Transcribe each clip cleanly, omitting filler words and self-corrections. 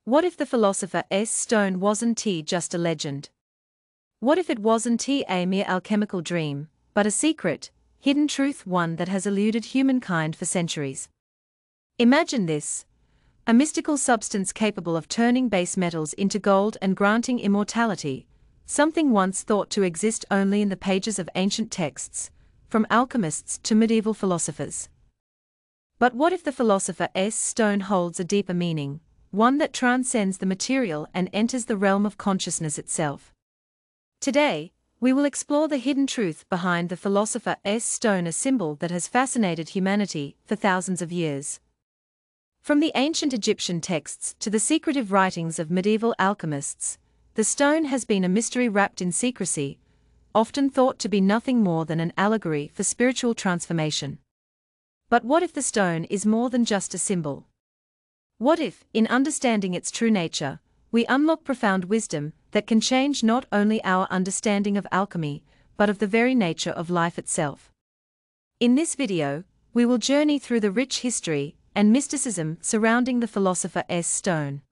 What if the philosopher's stone wasn't just a legend? What if it wasn't a mere alchemical dream, but a secret, hidden truth, one that has eluded humankind for centuries? Imagine this: a mystical substance capable of turning base metals into gold and granting immortality, something once thought to exist only in the pages of ancient texts, from alchemists to medieval philosophers. But what if the philosopher's stone holds a deeper meaning, one that transcends the material and enters the realm of consciousness itself? Today, we will explore the hidden truth behind the philosopher's stone, a symbol that has fascinated humanity for thousands of years. From the ancient Egyptian texts to the secretive writings of medieval alchemists, the stone has been a mystery wrapped in secrecy, often thought to be nothing more than an allegory for spiritual transformation. But what if the stone is more than just a symbol? What if, in understanding its true nature, we unlock profound wisdom that can change not only our understanding of alchemy, but of the very nature of life itself? In this video, we will journey through the rich history and mysticism surrounding the philosopher's stone.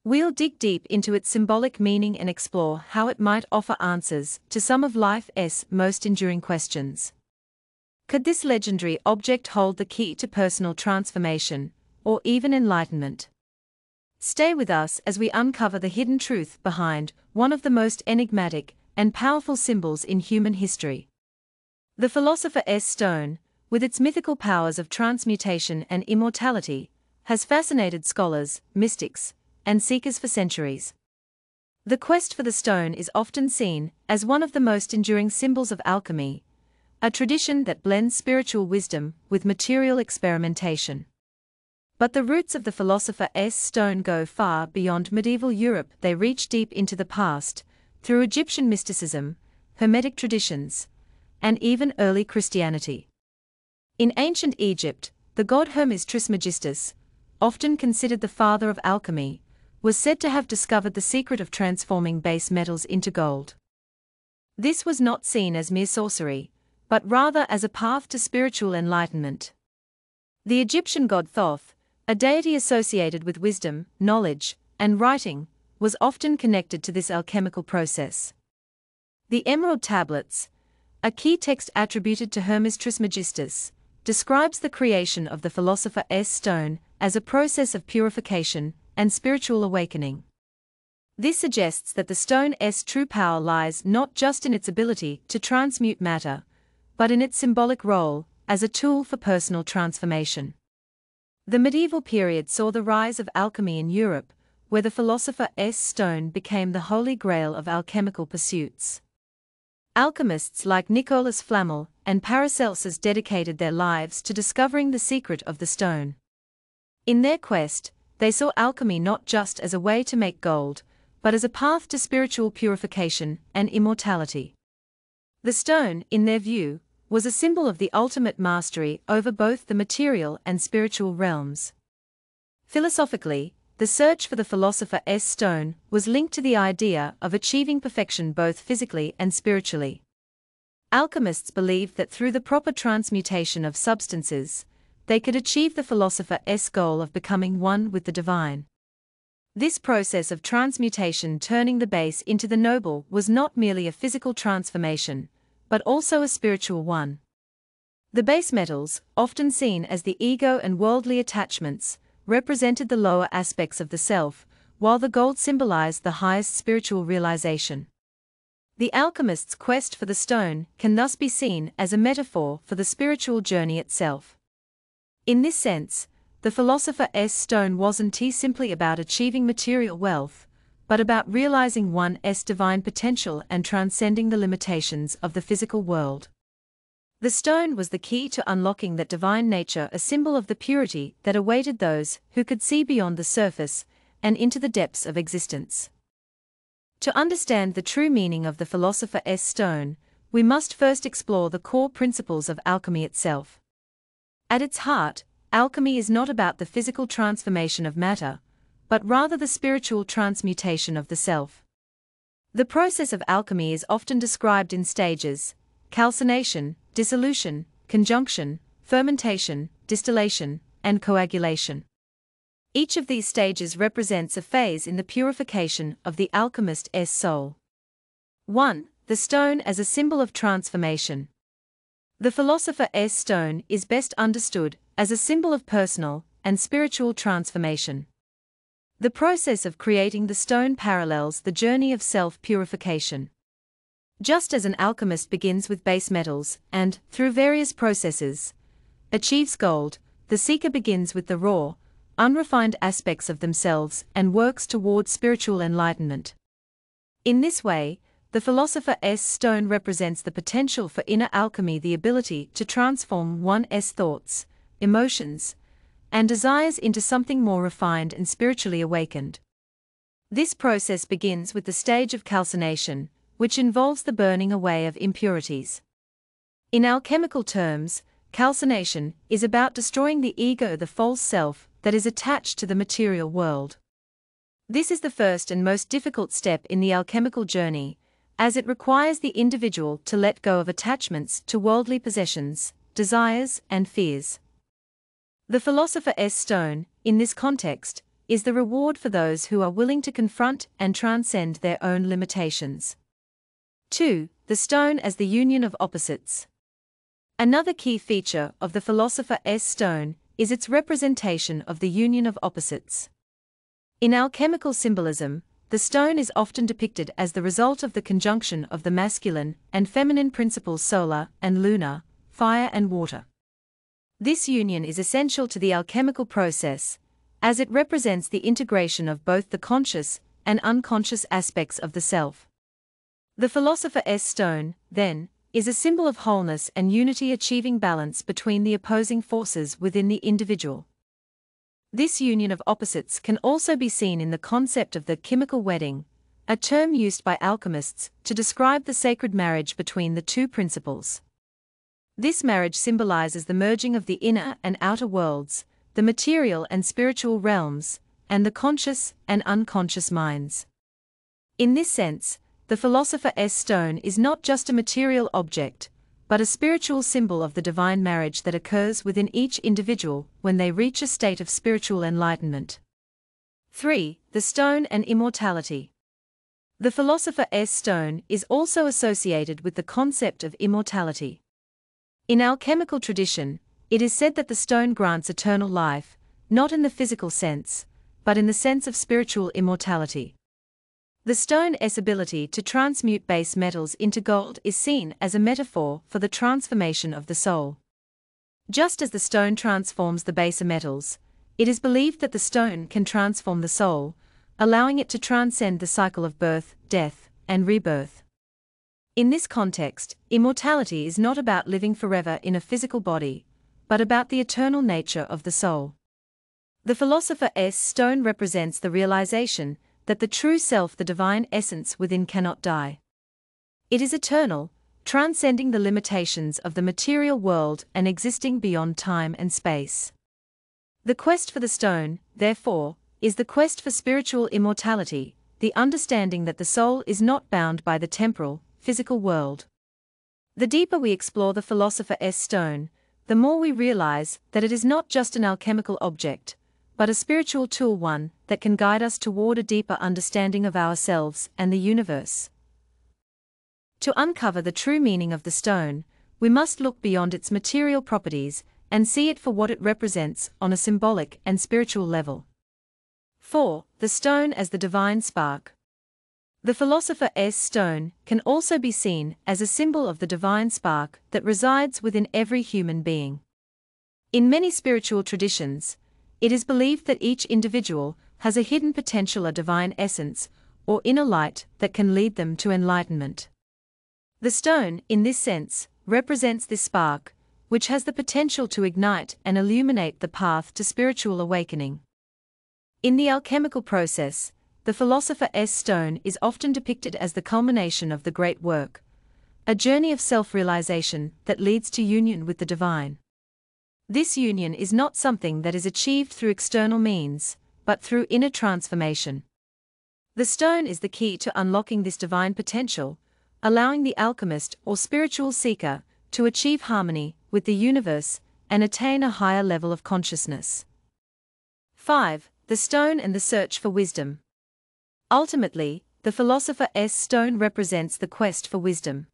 We'll dig deep into its symbolic meaning and explore how it might offer answers to some of life's most enduring questions. Could this legendary object hold the key to personal transformation, or even enlightenment? Stay with us as we uncover the hidden truth behind one of the most enigmatic and powerful symbols in human history. The philosopher's stone, with its mythical powers of transmutation and immortality, has fascinated scholars, mystics, and seekers for centuries. The quest for the stone is often seen as one of the most enduring symbols of alchemy, a tradition that blends spiritual wisdom with material experimentation. But the roots of the philosopher's stone go far beyond medieval Europe. They reach deep into the past, through Egyptian mysticism, Hermetic traditions, and even early Christianity. In ancient Egypt, the god Hermes Trismegistus, often considered the father of alchemy, was said to have discovered the secret of transforming base metals into gold. This was not seen as mere sorcery, but rather as a path to spiritual enlightenment. The Egyptian god Thoth, a deity associated with wisdom, knowledge, and writing, was often connected to this alchemical process. The Emerald Tablets, a key text attributed to Hermes Trismegistus, describes the creation of the philosopher's stone as a process of purification and spiritual awakening. This suggests that the stone's true power lies not just in its ability to transmute matter, but in its symbolic role as a tool for personal transformation. The medieval period saw the rise of alchemy in Europe, where the philosopher's stone became the holy grail of alchemical pursuits. Alchemists like Nicolas Flamel and Paracelsus dedicated their lives to discovering the secret of the stone. In their quest, they saw alchemy not just as a way to make gold, but as a path to spiritual purification and immortality. The stone, in their view, was a symbol of the ultimate mastery over both the material and spiritual realms. Philosophically, the search for the philosopher's stone was linked to the idea of achieving perfection both physically and spiritually. Alchemists believed that through the proper transmutation of substances, they could achieve the philosopher's goal of becoming one with the divine. This process of transmutation, turning the base into the noble, was not merely a physical transformation, but also a spiritual one. The base metals, often seen as the ego and worldly attachments, represented the lower aspects of the self, while the gold symbolized the highest spiritual realization. The alchemist's quest for the stone can thus be seen as a metaphor for the spiritual journey itself. In this sense, the philosopher's stone wasn't simply about achieving material wealth, but about realizing one's divine potential and transcending the limitations of the physical world. The stone was the key to unlocking that divine nature, a symbol of the purity that awaited those who could see beyond the surface and into the depths of existence. To understand the true meaning of the philosopher's stone, we must first explore the core principles of alchemy itself. At its heart, alchemy is not about the physical transformation of matter, but rather the spiritual transmutation of the self. The process of alchemy is often described in stages: calcination, dissolution, conjunction, fermentation, distillation, and coagulation. Each of these stages represents a phase in the purification of the alchemist's soul. 1. The stone as a symbol of transformation. The philosopher's stone is best understood as a symbol of personal and spiritual transformation. The process of creating the stone parallels the journey of self-purification. Just as an alchemist begins with base metals and, through various processes, achieves gold, the seeker begins with the raw, unrefined aspects of themselves and works toward spiritual enlightenment. In this way, the philosopher's stone represents the potential for inner alchemy, the ability to transform one's thoughts, emotions, and desires into something more refined and spiritually awakened. This process begins with the stage of calcination, which involves the burning away of impurities. In alchemical terms, calcination is about destroying the ego, the false self that is attached to the material world. This is the first and most difficult step in the alchemical journey, as it requires the individual to let go of attachments to worldly possessions, desires, and fears. The philosopher's stone, in this context, is the reward for those who are willing to confront and transcend their own limitations. 2. The stone as the union of opposites. Another key feature of the philosopher's stone is its representation of the union of opposites. In alchemical symbolism, the stone is often depicted as the result of the conjunction of the masculine and feminine principles solar and lunar, fire and water. This union is essential to the alchemical process, as it represents the integration of both the conscious and unconscious aspects of the self. The philosopher's stone, then, is a symbol of wholeness and unity, achieving balance between the opposing forces within the individual. This union of opposites can also be seen in the concept of the chemical wedding, a term used by alchemists to describe the sacred marriage between the two principles. This marriage symbolizes the merging of the inner and outer worlds, the material and spiritual realms, and the conscious and unconscious minds. In this sense, the philosopher's stone is not just a material object, but a spiritual symbol of the divine marriage that occurs within each individual when they reach a state of spiritual enlightenment. 3. The stone and immortality. The philosopher's stone is also associated with the concept of immortality. In alchemical tradition, it is said that the stone grants eternal life, not in the physical sense, but in the sense of spiritual immortality. The stone's ability to transmute base metals into gold is seen as a metaphor for the transformation of the soul. Just as the stone transforms the baser metals, it is believed that the stone can transform the soul, allowing it to transcend the cycle of birth, death, and rebirth. In this context, immortality is not about living forever in a physical body, but about the eternal nature of the soul. The philosopher's stone represents the realization that the true self, the divine essence within, cannot die. It is eternal, transcending the limitations of the material world and existing beyond time and space. The quest for the stone, therefore, is the quest for spiritual immortality, the understanding that the soul is not bound by the temporal, physical world. The deeper we explore the philosopher's stone, the more we realize that it is not just an alchemical object, but a spiritual tool, one that can guide us toward a deeper understanding of ourselves and the universe. To uncover the true meaning of the stone, we must look beyond its material properties and see it for what it represents on a symbolic and spiritual level. 4. The stone as the divine spark. The philosopher's stone can also be seen as a symbol of the divine spark that resides within every human being. In many spiritual traditions, it is believed that each individual has a hidden potential, a divine essence, or inner light that can lead them to enlightenment. The stone, in this sense, represents this spark, which has the potential to ignite and illuminate the path to spiritual awakening. In the alchemical process, the philosopher's stone is often depicted as the culmination of the great work, a journey of self-realization that leads to union with the divine. This union is not something that is achieved through external means, but through inner transformation. The stone is the key to unlocking this divine potential, allowing the alchemist or spiritual seeker to achieve harmony with the universe and attain a higher level of consciousness. 5. The stone and the search for wisdom. Ultimately, the philosopher's stone represents the quest for wisdom.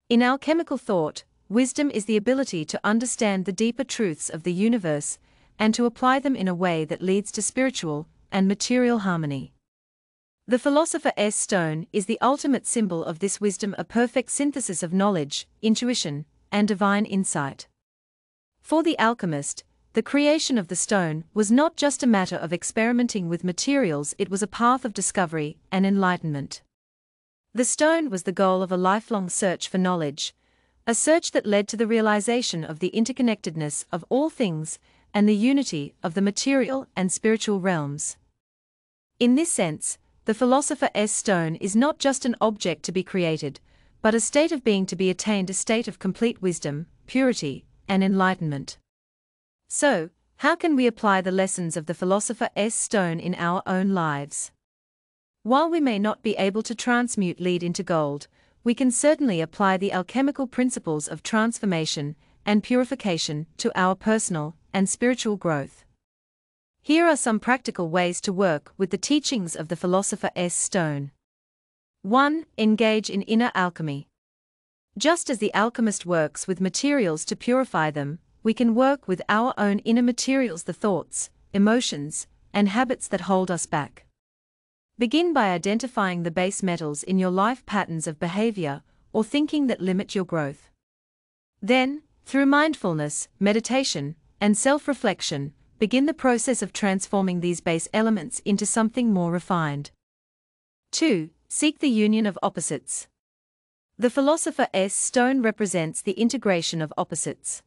In alchemical thought, wisdom is the ability to understand the deeper truths of the universe and to apply them in a way that leads to spiritual and material harmony. The philosopher's stone is the ultimate symbol of this wisdom, a perfect synthesis of knowledge, intuition, and divine insight. For the alchemist, the creation of the stone was not just a matter of experimenting with materials, it was a path of discovery and enlightenment. The stone was the goal of a lifelong search for knowledge, a search that led to the realization of the interconnectedness of all things and the unity of the material and spiritual realms. In this sense, the philosopher's stone is not just an object to be created, but a state of being to be attained, a state of complete wisdom, purity, and enlightenment. So, how can we apply the lessons of the philosopher's stone in our own lives? While we may not be able to transmute lead into gold, we can certainly apply the alchemical principles of transformation and purification to our personal and spiritual growth. Here are some practical ways to work with the teachings of the philosopher's stone. 1. Engage in inner alchemy. Just as the alchemist works with materials to purify them, we can work with our own inner materials, the thoughts, emotions, and habits that hold us back. Begin by identifying the base metals in your life, patterns of behavior or thinking that limit your growth. Then, through mindfulness, meditation, and self-reflection, begin the process of transforming these base elements into something more refined. 2. Seek the union of opposites. The philosopher's stone represents the integration of opposites.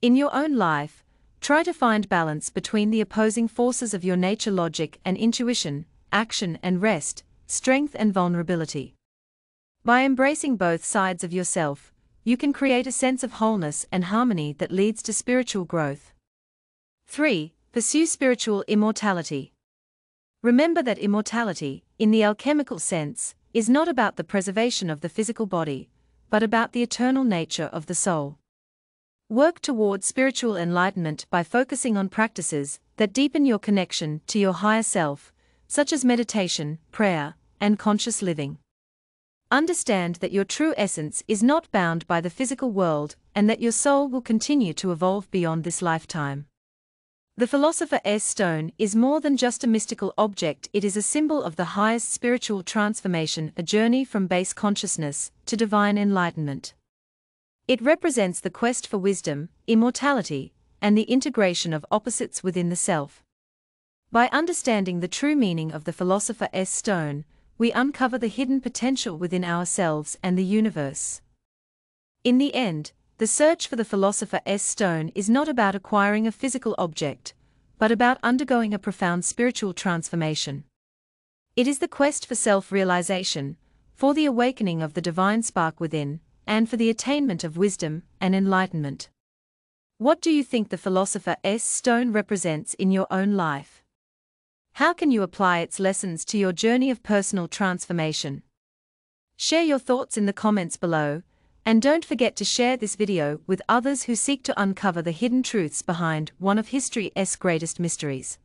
In your own life, try to find balance between the opposing forces of your nature, logic and intuition, action and rest, strength and vulnerability. By embracing both sides of yourself, you can create a sense of wholeness and harmony that leads to spiritual growth. 3. Pursue spiritual immortality. Remember that immortality, in the alchemical sense, is not about the preservation of the physical body, but about the eternal nature of the soul. Work toward spiritual enlightenment by focusing on practices that deepen your connection to your higher self, such as meditation, prayer, and conscious living. Understand that your true essence is not bound by the physical world and that your soul will continue to evolve beyond this lifetime. The philosopher's stone is more than just a mystical object, it is a symbol of the highest spiritual transformation, a journey from base consciousness to divine enlightenment. It represents the quest for wisdom, immortality, and the integration of opposites within the self. By understanding the true meaning of the philosopher's stone, we uncover the hidden potential within ourselves and the universe. In the end, the search for the philosopher's stone is not about acquiring a physical object, but about undergoing a profound spiritual transformation. It is the quest for self-realization, for the awakening of the divine spark within, and for the attainment of wisdom and enlightenment. What do you think the philosopher's stone represents in your own life? How can you apply its lessons to your journey of personal transformation? Share your thoughts in the comments below, and don't forget to share this video with others who seek to uncover the hidden truths behind one of history's greatest mysteries.